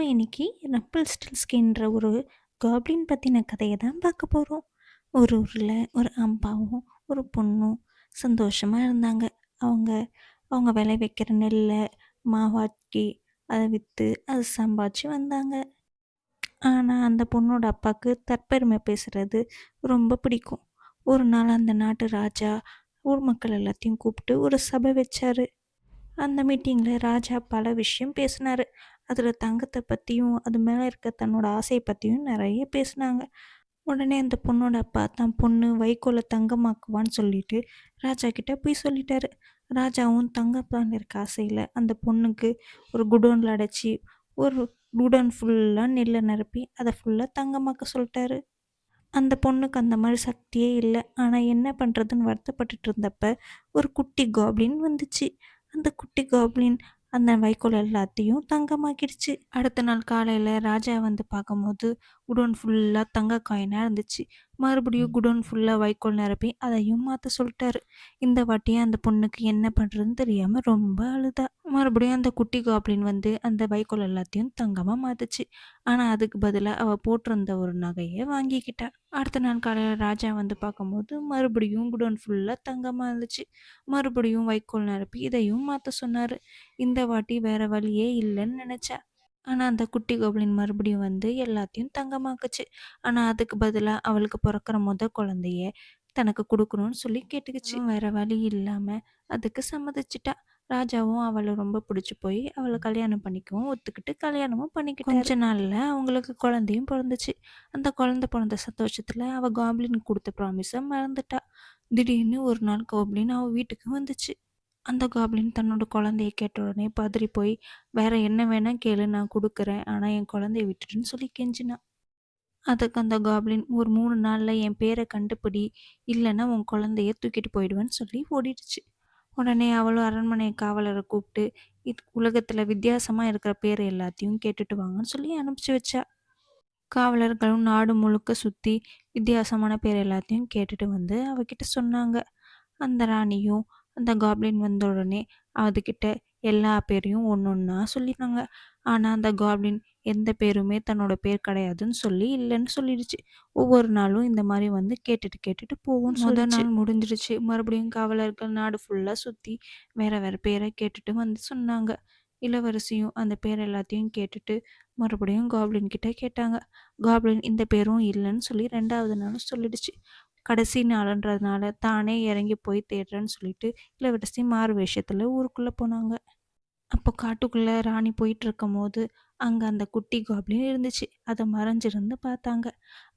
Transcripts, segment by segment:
இன்னைக்கு ரம்பிள்ஸ்டில்ஸ்கின்ற ஒரு காப்ளின் பத்தின கதைய தான் பார்க்க போறோம். ஒரு ஊர்ல ஒரு அம்மாவும், ஒரு பொண்ணும் சந்தோஷமா இருந்தாங்க. அவங்க அவங்க விளைவிக்கிற நெல்ல மாவாட்டி, அத வித்து, அது சம்பாதிச்சு வந்தாங்க. ஆனா, அந்த பொண்ணோட அப்பாக்கு தற்பெருமை பேசுறது ரொம்ப பிடிக்கும். ஒரு நாள் அந்த நாட்டு ராஜா ஊர் மக்கள் எல்லாத்தையும் கூப்பிட்டு ஒரு சபை வச்சாரு. அந்த மீட்டிங்ல ராஜா பல விஷயம் பேசினாரு. அதுல தங்கத்த பத்தியும், அது மேல இருக்க தன்னோட ஆசைய பத்தியும் நெறைய பேசுனாங்க. உடனே அந்த பொண்ணோட அப்பா தான் பொண்ணு வைக்கோல தங்கமாக்குவான்னு சொல்லிட்டு ராஜா கிட்ட போய் சொல்லிட்டாரு. ராஜாவும் தங்கப்பால இருக்க ஆசையில அந்த பொண்ணுக்கு ஒரு குடோன்ல அடைச்சி, ஒரு குடோன் ஃபுல்லா நெல்ல நிரப்பி அத ஃபுல்லா தங்கமாக்க சொல்ட்டாரு. அந்த பொண்ணுக்கு அந்த மாரி சக்தியே இல்ல. ஆனா என்ன பண்றதுன்னு வருத்தப்பட்டுட்டு இருந்தப்ப, ஒரு குட்டி காப்ளின் வந்துச்சு. அந்த குட்டி காப்ளின் அந்த வைக்கோல் எல்லாத்தையும் தங்கமாக்கிடுச்சு. அடுத்த நாள் காலையில ராஜா வந்து பார்க்கும்போது, குடோன் ஃபுல்லா தங்க காயினா இருந்துச்சு. மறுபடியும் குடோன் ஃபுல்லா வைக்கோல் நிரப்பி அதையும் மாத்த சொல்ட்டாரு. இந்த வாட்டி அந்த பொண்ணுக்கு என்ன பண்றதுன்னு தெரியாம ரொம்ப அழுதா. மறுபடியும் அந்த குட்டி காப்ளின் வந்து அந்த வைக்கோல் எல்லாத்தையும் தங்கமா மாத்துச்சு. ஆனா அதுக்கு பதிலா அவ போட்டிருந்த ஒரு நகைய வாங்கிக்கிட்டா. அடுத்த நாள் காலையில ராஜா வந்து பார்க்கும்போது, மறுபடியும் குடோன் ஃபுல்லா தங்கமா இருந்துச்சு. மறுபடியும் வைக்கோல் நிரப்பி இதையும் மாத்த சொன்னாரு. இந்த வாட்டி வேற வழியே இல்லன்னு நெனச்சா. ஆனா அந்த குட்டி கோப்ளின் மறுபடியும் வந்து எல்லாத்தையும் தங்கமாக்குச்சு. ஆனா அதுக்கு பதிலா அவளுக்கு பொறக்கிற குழந்தைய தனக்கு குடுக்கணும்னு சொல்லி கேட்டுக்கிச்சு. வேற வழி இல்லாம அதுக்கு சம்மதிச்சுட்டா. ராஜாவும் அவள ரொம்ப பிடிச்சு போய் அவள கல்யாணம் பண்ணிக்கவும் ஒத்துக்கிட்டு கல்யாணமும் பண்ணிக்கிட்டாரு. கொஞ்ச நாள்ல அவங்களுக்கு குழந்தையும் பொறந்துச்சு. அந்த குழந்தை பொறந்த சந்தோஷத்துல அவ காப்ளினுக்கு குடுத்த ப்ராமிஸ மறந்துட்டா. திடீர்னு ஒரு நாள் கோப்ளின் அவ வீட்டுக்கு வந்துச்சு. அந்த காப்ளின் தன்னோட குழந்தைய கேட்ட உடனே பதறி போய், "வேற என்ன வேணா கேளு நான் குடுக்குறேன். ஆனா என் குழந்தைய விட்டுடுன்னு" சொல்லி கெஞ்சினா. அதுக்கு அந்த காப்ளின், "ஒரு 3 நாள்ல என் பேர கண்டுபிடி. இல்லன்னா உன் குழந்தைய தூக்கிட்டு போயிடுவேன்னு" சொல்லி ஓடிடுச்சு. உடனே அவளும் அரண்மனை காவலர கூப்பிட்டு, உலகத்துல வித்தியாசமா இருக்கிற பேர் எல்லாத்தையும் கேட்டுட்டு வாங்கன்னு சொல்லி அனுப்பிச்சு வச்சா. காவலர்களும் நாடு முழுக்க சுத்தி வித்தியாசமான பேர் எல்லாத்தையும் கேட்டுட்டு வந்து அவகிட்ட சொன்னாங்க. அந்த ராணியும் அந்த காப்ளின் வந்த உடனே அதுகிட்ட எல்லா பேரையும் ஒன்னொன்னா சொல்லினாங்க. ஆனா அந்த காப்ளின் எந்த பேருமே தன்னோட பேர் கிடையாதுன்னு சொல்லி இல்லைன்னு சொல்லிடுச்சு. ஒவ்வொரு நாளும் இந்த மாதிரி வந்து கேட்டுட்டு கேட்டுட்டு போகும்னு நாள் முடிஞ்சிடுச்சு. மறுபடியும் காவலர்கள் நாடு ஃபுல்லா சுத்தி வேற வேற பேரை கேட்டுட்டு வந்து சொன்னாங்க. இளவரசியும் அந்த பேர் எல்லாத்தையும் கேட்டுட்டு மறுபடியும் காப்ளின் கிட்ட கேட்டாங்க. காப்ளின் இந்த பேரும் இல்லைன்னு சொல்லி 2வது நாளும் சொல்லிடுச்சு. கடைசி நாளுன்றதுனால தானே இறங்கி போய் தேடுறேன்னு சொல்லிட்டு இளவரசி மாறு வேஷத்துல ஊருக்குள்ள போனாங்க. அப்போ காட்டுக்குள்ள ராணி போயிட்டு இருக்கும்போது அங்க அந்த குட்டி காப்ளின் இருந்துச்சு. அதை மறைஞ்சிருந்து பார்த்தாங்க.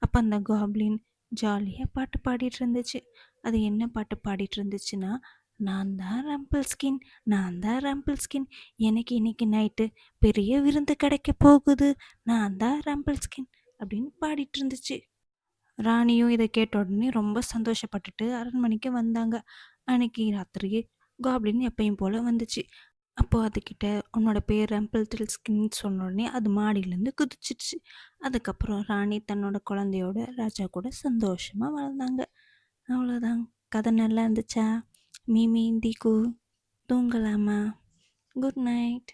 அப்ப அந்த காப்ளின் ஜாலியா பாட்டு பாடிட்டு இருந்துச்சு. அது என்ன பாட்டு பாடிட்டு இருந்துச்சுன்னா, நான் தான் ரம்பிள் ஸ்கின், நான் தான் ரம்பிள் ஸ்கின், எனக்கு இன்னைக்கு நைட்டு பெரிய விருந்து கிடைக்க போகுது, நான் தான் ரம்பிள் ஸ்கின் அப்படின்னு பாடிட்டு இருந்துச்சு. ராணியும் இதை கேட்ட உடனே ரொம்ப சந்தோஷப்பட்டுட்டு அரண்மனைக்கு வந்தாங்க. அன்னைக்கு ராத்திரி காப்ளின் எப்பயும் போல வந்துச்சு. அப்போ அதுகிட்ட உன்னோட பேர் ரம்பிள்ஸ்கின்னு சொன்ன உடனே அது மாடியிலேருந்து குதிச்சிடுச்சு. அதுக்கப்புறம் ராணி தன்னோட குழந்தையோட ராஜா கூட சந்தோஷமா வாழ்ந்தாங்க. அவ்வளோதான். கதை நல்லா இருந்துச்சா? மீமி, தீகு, தூங்கலாமா? Good night.